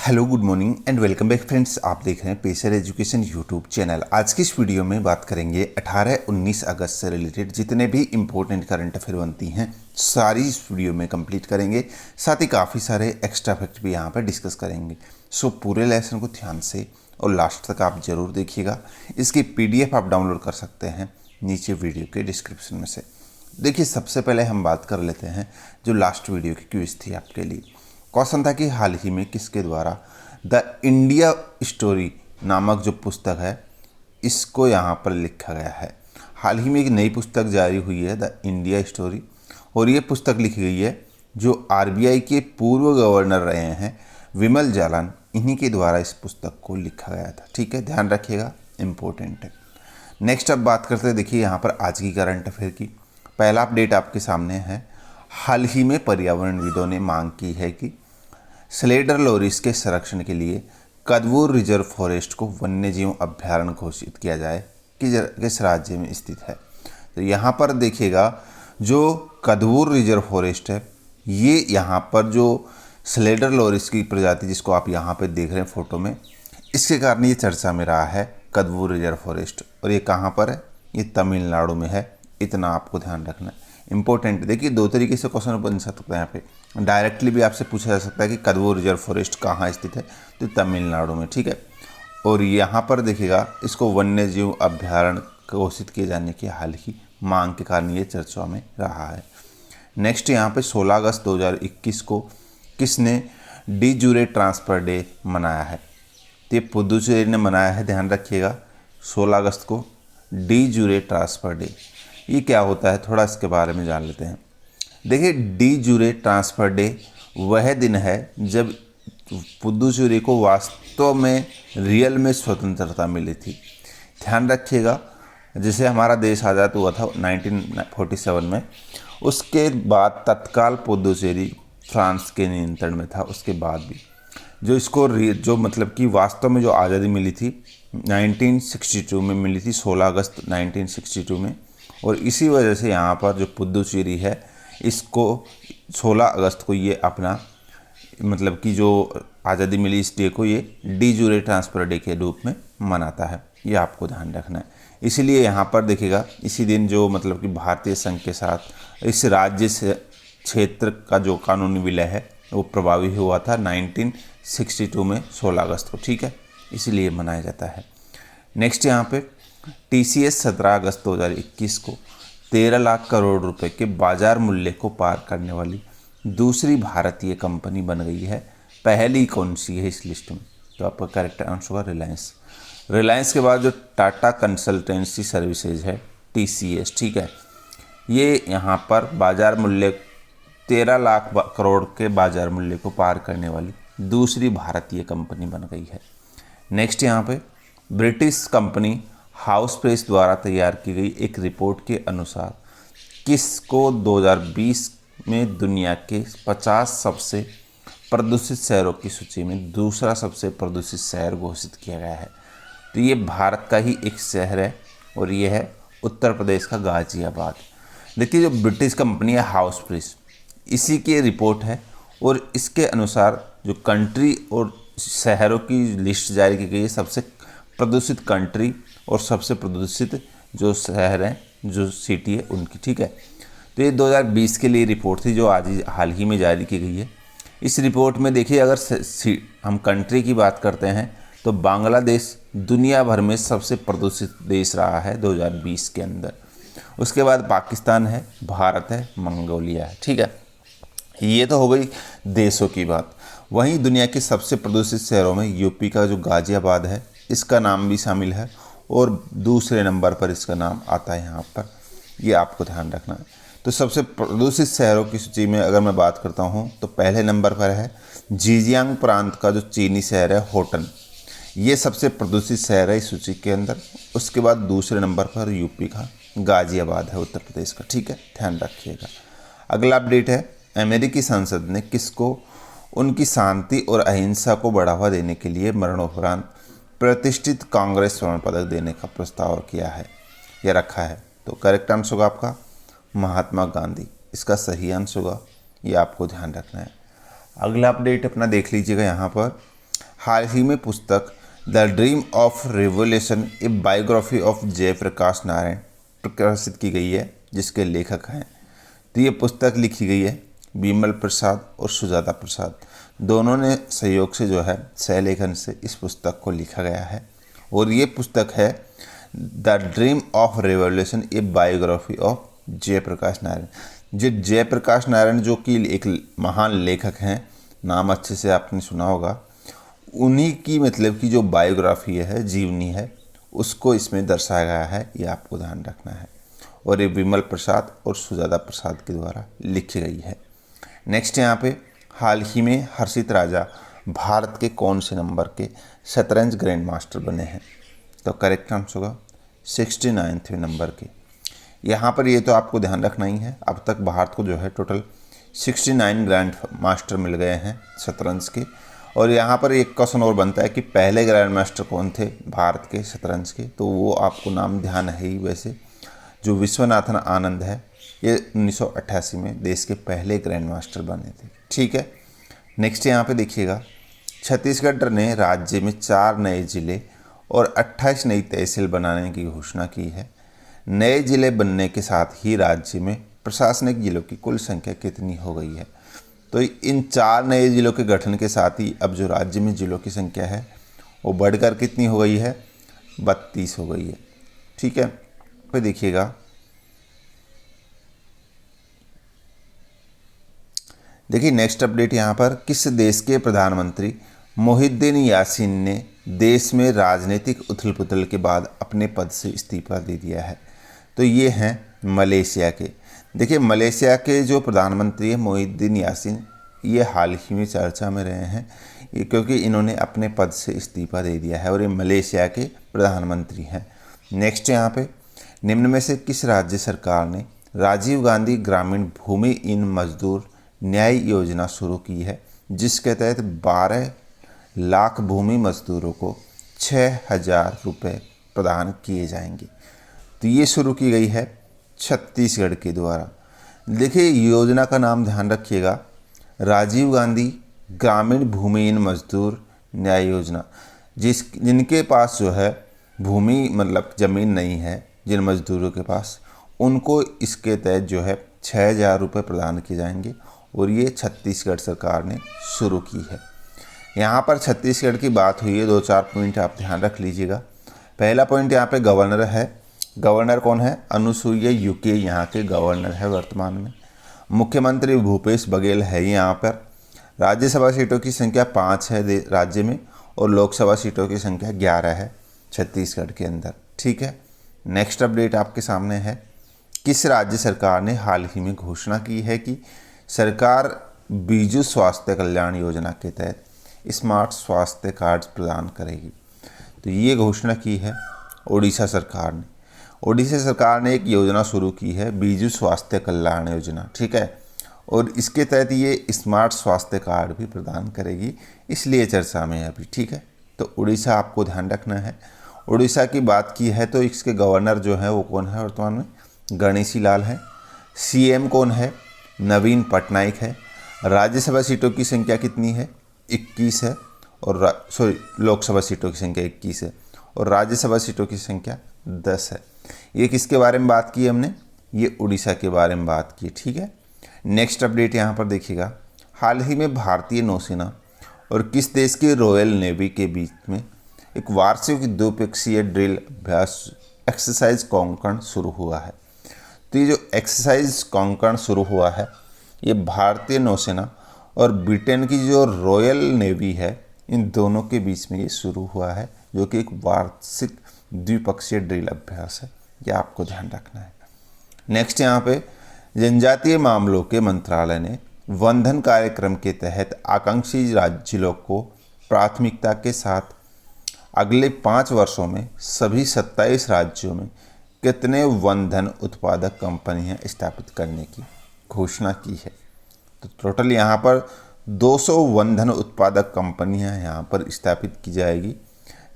Hello good morning and welcome back friends. आप देख रहे हैं पेसर एजुकेशन यूट्यूब चैनल। आज की इस वीडियो में बात करेंगे 18-19 अगस्त से रिलेटेड जितने भी इंपॉर्टेंट करंट अफेयर बनती हैं सारी इस वीडियो में कंप्लीट करेंगे। साथ ही काफ़ी सारे एक्स्ट्रा फैक्ट भी यहाँ पर डिस्कस करेंगे। सो पूरे लेसन को ध्यान से और लास्ट तक आप ज़रूर देखिएगा। इसकी PDF आप डाउनलोड कर सकते हैं नीचे वीडियो के डिस्क्रिप्शन में से। देखिए, सबसे पहले हम बात कर लेते हैं जो लास्ट वीडियो की क्विज थी आपके लिए। क्वेश्चन था कि हाल ही में किसके द्वारा द इंडिया स्टोरी नामक जो पुस्तक है इसको यहाँ पर लिखा गया है। हाल ही में एक नई पुस्तक जारी हुई है द इंडिया स्टोरी, और ये पुस्तक लिखी गई है जो RBI के पूर्व गवर्नर रहे हैं विमल जालान, इन्हीं के द्वारा इस पुस्तक को लिखा गया था। ठीक है, ध्यान रखिएगा, इम्पोर्टेंट है। नेक्स्ट अब बात करते हैं, देखिए यहाँ पर आज की करंट अफेयर की पहला अपडेट आपके सामने है। हाल ही में पर्यावरणविदों ने मांग की है कि स्लेडर लोरिस के संरक्षण के लिए कदवूर रिजर्व फॉरेस्ट को वन्यजीव अभ्यारण्य घोषित किया जाए कि किस राज्य में स्थित है। तो यहाँ पर देखिएगा जो कदवूर रिजर्व फॉरेस्ट है ये यहाँ पर जो स्लेडर लोरिस की प्रजाति जिसको आप यहाँ पे देख रहे हैं फोटो में, इसके कारण ये चर्चा में रहा है कदवूर रिजर्व फॉरेस्ट। और ये कहाँ पर है? ये तमिलनाडु में है। इतना आपको ध्यान रखना है, इंपॉर्टेंट। देखिए, दो तरीके से क्वेश्चन बन सकता है यहाँ पे। डायरेक्टली भी आपसे पूछा जा सकता है कि कदवूर रिजर्व फॉरेस्ट कहाँ स्थित है, तो तमिलनाडु में। ठीक है, और यहाँ पर देखिएगा इसको वन्यजीव अभ्यारण्य घोषित किए जाने की हाल की मांग के कारण ये चर्चा में रहा है। नेक्स्ट यहाँ पे 16 अगस्त 2021 को किसने डी जूरे ट्रांसफर डे मनाया है? तो ये पुदुचेरी ने मनाया है। ध्यान रखिएगा, 16 अगस्त को डी जूरे ट्रांसफर डे। ये क्या होता है, थोड़ा इसके बारे में जान लेते हैं। देखिए, डी जूरे ट्रांसफर डे वह दिन है जब पुदुचेरी को वास्तव में रियल में स्वतंत्रता मिली थी। ध्यान रखिएगा, जैसे हमारा देश आज़ाद हुआ था 1947 में, उसके बाद तत्काल पुदुचेरी फ्रांस के नियंत्रण में था। उसके बाद भी जो इसको जो मतलब कि वास्तव में जो आज़ादी मिली थी 1962 में मिली थी, 16 अगस्त 1962 में। और इसी वजह से यहाँ पर जो पुदुचेरी है इसको 16 अगस्त को ये अपना मतलब कि जो आज़ादी मिली इस डे को ये डी जूरे ट्रांसफर डे के रूप में मनाता है। ये आपको ध्यान रखना है। इसीलिए यहाँ पर देखिएगा इसी दिन जो मतलब कि भारतीय संघ के साथ इस राज्य से क्षेत्र का जो कानूनी विलय है वो प्रभावी हुआ था 1962 में 16 अगस्त को। ठीक है, इसीलिए मनाया जाता है। नेक्स्ट यहाँ पे TCS 17 अगस्त 2021 को 13 लाख करोड़ रुपए के बाजार मूल्य को पार करने वाली दूसरी भारतीय कंपनी बन गई है। पहली कौन सी है इस लिस्ट में? तो आपका करेक्ट आंसर होगा रिलायंस। रिलायंस के बाद जो टाटा कंसल्टेंसी सर्विसेज है TCS, ठीक है, ये यहाँ पर बाजार मूल्य 13 लाख करोड़ के बाजार मूल्य को पार करने वाली दूसरी भारतीय कंपनी बन गई है। नेक्स्ट यहाँ पे ब्रिटिश कंपनी हाउस प्रेस द्वारा तैयार की गई एक रिपोर्ट के अनुसार किसको 2020 में दुनिया के 50 सबसे प्रदूषित शहरों की सूची में दूसरा सबसे प्रदूषित शहर घोषित किया गया है? तो ये भारत का ही एक शहर है और ये है उत्तर प्रदेश का गाजियाबाद। देखिए, जो ब्रिटिश कंपनी है हाउस प्रेस, इसी की रिपोर्ट है और इसके अनुसार जो कंट्री और शहरों की लिस्ट जारी की गई है, सबसे प्रदूषित कंट्री और सबसे प्रदूषित जो शहर हैं, जो सिटी है उनकी। ठीक है, तो ये 2020 के लिए रिपोर्ट थी जो आज हाल ही में जारी की गई है। इस रिपोर्ट में देखिए, अगर हम कंट्री की बात करते हैं तो बांग्लादेश दुनिया भर में सबसे प्रदूषित देश रहा है 2020 के अंदर। उसके बाद पाकिस्तान है, भारत है, मंगोलिया है। ठीक है, ये तो हो गई देशों की बात। वहीं दुनिया के सबसे प्रदूषित शहरों में यूपी का जो गाजियाबाद है इसका नाम भी शामिल है और दूसरे नंबर पर इसका नाम आता है यहाँ पर। ये आपको ध्यान रखना है। तो सबसे प्रदूषित शहरों की सूची में अगर मैं बात करता हूँ तो पहले नंबर पर है जीजियांग प्रांत का जो चीनी शहर है होटन। ये सबसे प्रदूषित शहर है इस सूची के अंदर। उसके बाद दूसरे नंबर पर यूपी का गाजियाबाद है, उत्तर प्रदेश का। ठीक है, ध्यान रखिएगा। अगला अपडेट है, अमेरिकी संसद ने किसको उनकी शांति और अहिंसा को बढ़ावा देने के लिए मरणोपरांत प्रतिष्ठित कांग्रेस स्वर्ण पदक देने का प्रस्ताव किया है या रखा है? तो करेक्ट आंसर होगा आपका महात्मा गांधी। इसका सही आंसर होगा, ये आपको ध्यान रखना है। अगला अपडेट अपना देख लीजिएगा यहाँ पर। हाल ही में पुस्तक the dream of revolution a biography of Jayaprakash Narayan प्रकाशित की गई है, जिसके लेखक हैं। तो ये पुस्तक लिखी गई है विमल प्रसाद और सुजाता प्रसाद, दोनों ने सहयोग से जो है सहलेखन से इस पुस्तक को लिखा गया है। और ये पुस्तक है the dream of revolution a biography of Jayaprakash Narayan. जो जयप्रकाश नारायण जो कि एक महान लेखक हैं, नाम अच्छे से आपने सुना होगा, उन्हीं की मतलब की जो बायोग्राफी है, जीवनी है, उसको इसमें दर्शाया गया है, ये आपको ध्यान रखना है। और ये विमल प्रसाद और सुजाता प्रसाद के द्वारा लिखी गई है। नेक्स्ट यहाँ पे हाल ही में हर्षित राजा भारत के कौन से नंबर के शतरंज ग्रैंड मास्टर बने हैं? तो करेक्ट आंसर होगा 69वें नंबर के। यहाँ पर ये तो आपको ध्यान रखना ही है, अब तक भारत को जो है टोटल 69 ग्रैंड मास्टर मिल गए हैं शतरंज के। और यहाँ पर एक क्वेश्चन और बनता है कि पहले ग्रैंड मास्टर कौन थे भारत के शतरंज के? तो वो आपको नाम ध्यान है ही वैसे, जो विश्वनाथन आनंद है, ये 1988 में देश के पहले ग्रैंड मास्टर बने थे। ठीक है, नेक्स्ट यहाँ पे देखिएगा, छत्तीसगढ़ ने राज्य में 4 नए जिले और 28 नई तहसील बनाने की घोषणा की है। नए जिले बनने के साथ ही राज्य में प्रशासनिक जिलों की कुल संख्या कितनी हो गई है? तो इन 4 नए जिलों के गठन के साथ ही अब जो राज्य में जिलों की संख्या है वो बढ़कर कितनी हो गई है? 32 हो गई है। ठीक है, फिर देखिएगा, देखिए नेक्स्ट अपडेट यहाँ पर, किस देश के प्रधानमंत्री मोहिउद्दीन यासीन ने देश में राजनीतिक उथल पुथल के बाद अपने पद से इस्तीफा दे दिया है? तो ये हैं मलेशिया के। देखिए मलेशिया के जो प्रधानमंत्री है मोहिउद्दीन यासीन, ये हाल ही में चर्चा में रहे हैं, ये क्योंकि इन्होंने अपने पद से इस्तीफा दे दिया है और ये मलेशिया के प्रधानमंत्री हैं। नेक्स्ट यहाँ पे, निम्न में से किस राज्य सरकार ने राजीव गांधी ग्रामीण भूमिहीन मजदूर न्याय योजना शुरू की है, जिसके तहत 12 लाख भूमि मजदूरों को 6,000 रुपये प्रदान किए जाएंगे? तो ये शुरू की गई है छत्तीसगढ़ के द्वारा। देखिए योजना का नाम ध्यान रखिएगा, राजीव गांधी ग्रामीण भूमिहीन मजदूर न्याय योजना। जिनके पास जो है भूमि मतलब ज़मीन नहीं है, जिन मजदूरों के पास, उनको इसके तहत जो है 6,000 रुपये प्रदान किए जाएंगे और ये छत्तीसगढ़ सरकार ने शुरू की है। यहाँ पर छत्तीसगढ़ की बात हुई है, 2-4 पॉइंट आप ध्यान रख लीजिएगा। पहला पॉइंट यहाँ पे गवर्नर है। गवर्नर कौन है? अनुसुईया उइके यहाँ के गवर्नर है वर्तमान में। मुख्यमंत्री भूपेश बघेल है यहाँ पर। राज्यसभा सीटों की संख्या 5 है राज्य में और लोकसभा सीटों की संख्या 11 है छत्तीसगढ़ के अंदर। ठीक है, नेक्स्ट अपडेट आपके सामने है, किस राज्य सरकार ने हाल ही में घोषणा की है कि सरकार बीजू स्वास्थ्य कल्याण योजना के तहत स्मार्ट स्वास्थ्य कार्ड प्रदान करेगी? तो ये घोषणा की है ओडिशा सरकार ने। ओडिशा सरकार ने एक योजना शुरू की है, बीजू स्वास्थ्य कल्याण योजना। ठीक है, और इसके तहत ये स्मार्ट स्वास्थ्य कार्ड भी प्रदान करेगी, इसलिए चर्चा में है अभी। ठीक है, तो उड़ीसा आपको ध्यान रखना है। उड़ीसा की बात की है तो इसके गवर्नर जो है वो कौन है वर्तमान में? गणेशी लाल है। सीएम कौन है? नवीन पटनायक है। राज्यसभा सीटों की संख्या कितनी है? 21 है। और लोकसभा सीटों की संख्या 21 है और राज्यसभा सीटों की संख्या 10 है। ये किसके बारे में बात की हमने? ये उड़ीसा के बारे में बात की। ठीक है, नेक्स्ट अपडेट यहाँ पर देखिएगा, हाल ही में भारतीय नौसेना और किस देश के रॉयल नेवी के बीच में एक वार्षिक द्विपक्षीय ड्रिल अभ्यास एक्सरसाइज कोंकण शुरू हुआ है? तो ये जो एक्सरसाइज कोंकण शुरू हुआ है, ये भारतीय नौसेना और ब्रिटेन की जो रॉयल नेवी है, इन दोनों के बीच में ये शुरू हुआ है, जो कि एक वार्षिक द्विपक्षीय ड्रिल अभ्यास है। ये आपको ध्यान रखना है। नेक्स्ट यहाँ पे, जनजातीय मामलों के मंत्रालय ने वंदन कार्यक्रम के तहत आकांक्षी राज्यों को प्राथमिकता के साथ अगले 5 वर्षों में सभी 27 राज्यों में कितने वंदन उत्पादक कंपनियां स्थापित करने की घोषणा की है? तो टोटल यहाँ पर 200 वंदन उत्पादक कंपनियां यहाँ पर स्थापित की जाएगी।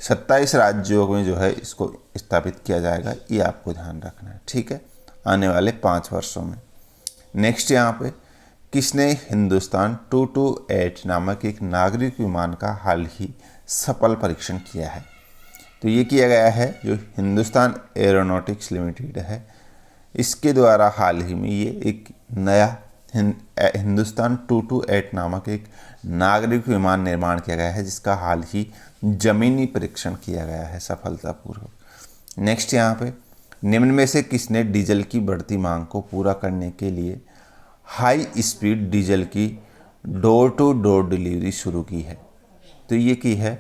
27 राज्यों में जो है इसको स्थापित किया जाएगा, ये आपको ध्यान रखना है। ठीक है, आने वाले 5 वर्षों में। नेक्स्ट यहाँ पे, किसने हिंदुस्तान 228 नामक एक नागरिक विमान का हाल ही सफल परीक्षण किया है? तो ये किया गया है जो हिंदुस्तान एरोनॉटिक्स लिमिटेड है, इसके द्वारा हाल ही में ये एक नया हिंदुस्तान 228 नामक एक नागरिक विमान निर्माण किया गया है, जिसका हाल ही जमीनी परीक्षण किया गया है सफलतापूर्वक। नेक्स्ट यहाँ पे निम्न में से किसने डीजल की बढ़ती मांग को पूरा करने के लिए हाई स्पीड डीजल की डोर टू डोर डिलीवरी शुरू की है? तो ये की है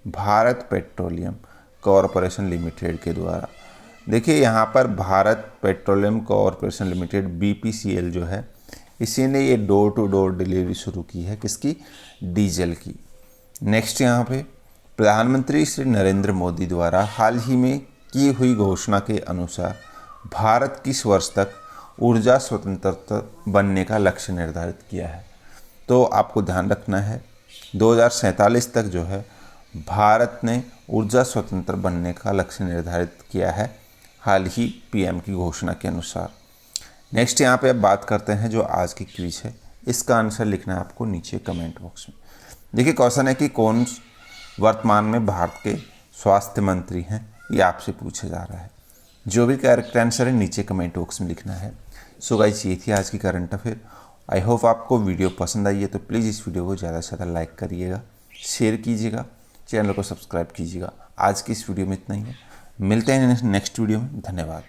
भारत पेट्रोलियम कॉरपोरेशन लिमिटेड के द्वारा। देखिए यहाँ पर Bharat petroleum corporation limited BPCL जो है, इसी ने ये डोर टू डोर डिलीवरी शुरू की है, किसकी? डीजल की। नेक्स्ट यहाँ पे प्रधानमंत्री श्री नरेंद्र मोदी द्वारा हाल ही में की हुई घोषणा के अनुसार भारत किस वर्ष तक ऊर्जा स्वतंत्रता बनने का लक्ष्य निर्धारित किया है? तो आपको ध्यान रखना है 2047 तक जो है भारत ने ऊर्जा स्वतंत्र बनने का लक्ष्य निर्धारित किया है, हाल ही PM की घोषणा के अनुसार। नेक्स्ट यहाँ पे अब बात करते हैं जो आज की क्विज है, इसका आंसर लिखना है आपको नीचे कमेंट बॉक्स में। देखिए क्वेश्चन है कि कौन वर्तमान में भारत के स्वास्थ्य मंत्री हैं, ये आपसे पूछा जा रहा है। जो भी करेक्ट आंसर है नीचे कमेंट बॉक्स में लिखना है। सो गाइस ये थी आज की करंट अफेयर। आई होप आपको वीडियो पसंद आई है, तो प्लीज़ इस वीडियो को ज़्यादा से ज़्यादा लाइक करिएगा, शेयर कीजिएगा, चैनल को सब्सक्राइब कीजिएगा। आज की इस वीडियो में इतना ही है, मिलते हैं नेक्स्ट वीडियो में। धन्यवाद।